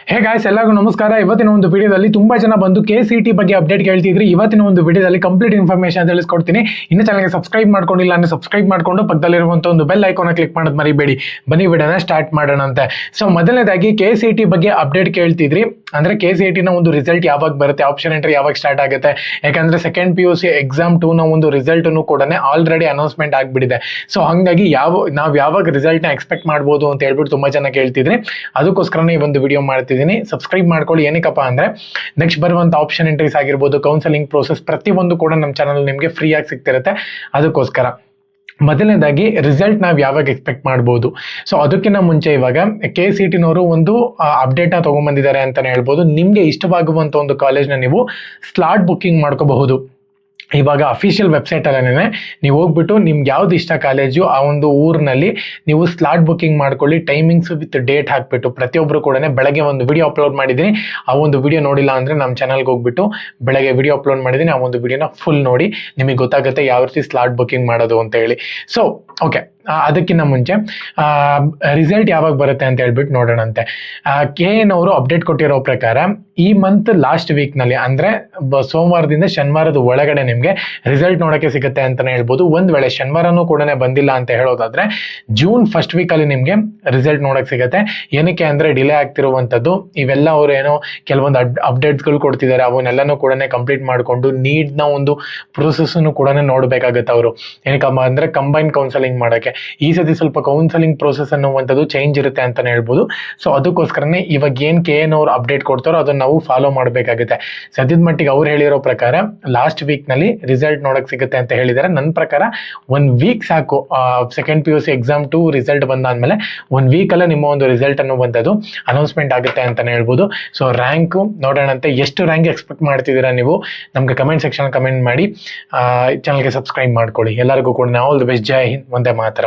Hey guys, ಎಲ್ಲರಿಗೂ ನಮಸ್ಕಾರ. ಇವತ್ತಿನ ಒಂದು ವಿಡಿಯೋದಲ್ಲಿ ತುಂಬಾ ಜನ ಬಂದು KCET ಬಗ್ಗೆ ಅಪ್ಡೇಟ್ ಕೇಳ್ತಿದ್ರಿ. ಇವತ್ತಿನ ಒಂದು ವಿಡಿಯೋದಲ್ಲಿ ಕಂಪ್ಲೀಟ್ ಇನ್ಫಾರ್ಮೇಶನ್ ತಿಳಿಸ್ಕೊಡ್ತೀನಿ. ಇನ್ನು ಚಾನಲ್ಗೆ ಸಬ್ಸ್ಕ್ರೈಬ್ ಮಾಡ್ಕೊಂಡಿಲ್ಲ ಅಂದ್ರೆ ಸಬ್ಸ್ಕ್ರೈಬ್ ಮಾಡ್ಕೊಂಡು ಪಕ್ಕದಲ್ಲಿರುವಂತ ಒಂದು ಬೆಲ್ ಐಕಾನ್ ಕ್ಲಿಕ್ ಮಾಡೋದು ಮರಿಬೇಡಿ. ಬನ್ನಿ ವಿಡಿಯೋನ ಸ್ಟಾರ್ಟ್ ಮಾಡೋಣ ಅಂತ. ಸೊ ಮೊದಲನೇದಾಗಿ KCET ಬಗ್ಗೆ ಅಪ್ಡೇಟ್ ಕೇಳ್ತಿದ್ರಿ. ಅಂದ್ರೆ KCET ನ ಒಂದು ರಿಸಲ್ಟ್ ಯಾವಾಗ ಬರುತ್ತೆ, ಆಪ್ಷನ್ ಎಂಟ್ರಿ ಯಾವಾಗ ಸ್ಟಾರ್ಟ್ ಆಗುತ್ತೆ, ಯಾಕಂದ್ರೆ ಸೆಕೆಂಡ್ PUC ಎಕ್ಸಾಮ್ 2 ನ ಒಂದು ರಿಸಲ್ಟ್ ಕೂಡ ಆಲ್ರೆಡಿ ಅನೌನ್ಸ್ಮೆಂಟ್ ಆಗ್ಬಿಟ್ಟಿದೆ. ಸೊ ಹಂಗಾಗಿ ನಾವು ಯಾವಾಗ ರಿಸಲ್ಟ್ ನ ಎಕ್ಸ್ಪೆಕ್ಟ್ ಮಾಡ್ಬೋದು ಅಂತ ಹೇಳ್ಬಿಟ್ಟು ತುಂಬಾ ಜನ ಕೇಳ್ತಿದ್ರಿ. ಅದಕ್ಕೋಸ್ಕರನೇ ಈ ಒಂದು ವಿಡಿಯೋ ಮಾಡ್ತಿದ್ದೀನಿ. ಸಬ್ಸ್ಕ್ರೈಬ್ ಮಾಡ್ಕೊಳ್ಳಿ. ಏನಕ್ಕಪ್ಪ ಅಂದ್ರೆ ನೆಕ್ಸ್ಟ್ ಬರುವಂತ ಆಪ್ಷನ್ ಎಂಟ್ರೀಸ್ ಆಗಿರ್ಬೋದು, ಕೌನ್ಸಲಿಂಗ್ ಪ್ರೋಸೆಸ್ ಪ್ರತಿಯೊಂದು ಕೂಡ ನಮ್ಮ ಚಾನಲ್ ನಿಮಗೆ ಫ್ರೀ ಆಗಿ ಸಿಗ್ತಿರುತ್ತೆ. ಅದಕ್ಕೋಸ್ಕರ ಮೊದಲನೇದಾಗಿ ರಿಸಲ್ಟ್ ನಾವು ಯಾವಾಗ ಎಕ್ಸ್ಪೆಕ್ಟ್ ಮಾಡ್ಬೋದು. ಸೊ ಅದಕ್ಕಿಂತ ಮುಂಚೆ ಇವಾಗ KCET ನವರು ಒಂದು ಅಪ್ಡೇಟ್ ನ ತಗೊಂಡ್ಬಂದಿದ್ದಾರೆ ಅಂತಾನೆ ಹೇಳ್ಬೋದು. ನಿಮ್ಗೆ ಇಷ್ಟವಾಗುವಂತ ಒಂದು ಕಾಲೇಜ್ನ ನೀವು ಸ್ಲಾಟ್ ಬುಕ್ಕಿಂಗ್ ಮಾಡ್ಕೋಬಹುದು. ಇವಾಗ ಅಫಿಷಿಯಲ್ ವೆಬ್ಸೈಟ್ ಅಲ್ಲೇನೆ ನೀವು ಹೋಗ್ಬಿಟ್ಟು ನಿಮ್ಗೆ ಯಾವ್ದು ಇಷ್ಟ ಕಾಲೇಜು ಆ ಒಂದು ಊರಿನಲ್ಲಿ ನೀವು ಸ್ಲಾಟ್ ಬುಕ್ಕಿಂಗ್ ಮಾಡ್ಕೊಳ್ಳಿ. ಟೈಮಿಂಗ್ಸ್ ವಿತ್ ಡೇಟ್ ಹಾಕ್ಬಿಟ್ಟು ಪ್ರತಿಯೊಬ್ಬರು ಕೂಡ ಬೆಳಗ್ಗೆ ಒಂದು ವಿಡಿಯೋ ಅಪ್ಲೋಡ್ ಮಾಡಿದ್ದೀನಿ. ಆ ಒಂದು ವಿಡಿಯೋ ನೋಡಿಲ್ಲ ಅಂದ್ರೆ ನಮ್ಮ ಚಾನಲ್ಗೆ ಹೋಗ್ಬಿಟ್ಟು ಬೆಳಗ್ಗೆ ವಿಡಿಯೋ ಅಪ್ಲೋಡ್ ಮಾಡಿದ್ದೀನಿ. ಆ ಒಂದು ವಿಡಿಯೋನ ಫುಲ್ ನೋಡಿ, ನಿಮಗೆ ಗೊತ್ತಾಗುತ್ತೆ ಯಾವ ರೀತಿ ಸ್ಲಾಟ್ ಬುಕ್ಕಿಂಗ್ ಮಾಡೋದು ಅಂತ ಹೇಳಿ. ಸೊ ಓಕೆ, ಅದಕ್ಕಿಂತ ಮುಂಚೆ ರಿಸಲ್ಟ್ ಯಾವಾಗ ಬರುತ್ತೆ ಅಂತ ಹೇಳ್ಬಿಟ್ಟು ನೋಡೋಣಂತೆ. KN ಅವರು ಅಪ್ಡೇಟ್ ಕೊಟ್ಟಿರೋ ಪ್ರಕಾರ ಈ ಮಂತ್ ಲಾಸ್ಟ್ ವೀಕ್ನಲ್ಲಿ ಅಂದರೆ ಸೋಮವಾರದಿಂದ ಶನಿವಾರದ ಒಳಗಡೆ ನಿಮಗೆ ರಿಸಲ್ಟ್ ನೋಡೋಕ್ಕೆ ಸಿಗುತ್ತೆ ಅಂತಲೇ ಹೇಳ್ಬೋದು. ಒಂದು ವೇಳೆ ಶನಿವಾರನೂ ಕೂಡ ಬಂದಿಲ್ಲ ಅಂತ ಹೇಳೋದಾದ್ರೆ ಜೂನ್ ಫಸ್ಟ್ ವೀಕಲ್ಲಿ ನಿಮಗೆ ರಿಸಲ್ಟ್ ನೋಡೋಕ್ಕೆ ಸಿಗುತ್ತೆ. ಏನಕ್ಕೆ ಅಂದರೆ ಡಿಲೇ ಆಗ್ತಿರುವಂಥದ್ದು ಇವೆಲ್ಲ ಅವರು ಏನೋ ಕೆಲವೊಂದು ಅಪ್ಡೇಟ್ಸ್ಗಳು ಕೊಡ್ತಿದ್ದಾರೆ. ಅವನ್ನೆಲ್ಲನೂ ಕೂಡ ಕಂಪ್ಲೀಟ್ ಮಾಡಿಕೊಂಡು ನೀಡ್ನ ಒಂದು ಪ್ರೊಸೆಸ್ಸನ್ನು ಕೂಡ ನೋಡಬೇಕಾಗುತ್ತೆ ಅವರು. ಏನಕ್ಕಮ್ಮ ಅಂದರೆ ಕಂಬೈನ್ ಕೌನ್ಸಲಿಂಗ್ ಮಾಡೋಕ್ಕೆ ಈ ಸತಿ ಸ್ವಲ್ಪ ಕೌನ್ಸಲಿಂಗ್ ಪ್ರೋಸೆಸ್ ಅನ್ನುವಂಥದ್ದು ಚೇಂಜ್ ಇರುತ್ತೆ ಅಂತಾನೆ ಹೇಳ್ಬೋದು. ಸೊ ಅದಕ್ಕೋಸ್ಕರನೇ ಇವಾಗ ಏನ್ KN ಅವ್ರು ಅಪ್ಡೇಟ್ ಕೊಡ್ತಾರೋ ಅದನ್ನ ನಾವು ಫಾಲೋ ಮಾಡಬೇಕಾಗುತ್ತೆ. ಸದ್ಯದ ಮಟ್ಟಿಗೆ ಅವ್ರು ಹೇಳಿರೋ ಪ್ರಕಾರ ಲಾಸ್ಟ್ ವೀಕ್ ನಲ್ಲಿ ರಿಸಲ್ಟ್ ನೋಡಕ್ ಸಿಗುತ್ತೆ ಅಂತ ಹೇಳಿದ್ದಾರೆ. ನನ್ನ ಪ್ರಕಾರ 1 ವೀಕ್ ಸಾಕು. ಸೆಕೆಂಡ್ PUC ಎಕ್ಸಾಮ್ 2 ರಿಸಲ್ಟ್ ಬಂದಾದ್ಮೇಲೆ 1 ವೀಕ್ ಅಲ್ಲ ನಿಮ್ಮ ಒಂದು ರಿಸಲ್ಟ್ ಅನ್ನುವಂಥದ್ದು ಅನೌನ್ಸ್ಮೆಂಟ್ ಆಗುತ್ತೆ ಅಂತಾನೆ ಹೇಳ್ಬೋದು. ಸೊ ರ್ಯಾಂಕ್ ನೋಡೋಣಂತೆ. ಎಷ್ಟು ರ್ಯಾಂಕ್ ಎಕ್ಸ್ಪೆಕ್ಟ್ ಮಾಡ್ತಿದ್ದೀರಾ ನೀವು ನಮ್ಗೆ ಕಮೆಂಟ್ ಸೆಕ್ಷನ್ ಕಮೆಂಟ್ ಮಾಡಿ. ಚಾನಲ್ಗೆ ಸಬ್ಸ್ಕ್ರೈಬ್ ಮಾಡ್ಕೊಳ್ಳಿ. ಎಲ್ಲರಿಗೂ ಕೂಡ ಆಲ್ ದಿ ಬೆಸ್ಟ್. ಜೈ ಹಿಂದ್, ಒಂದೇ ಮಾತ್ರ.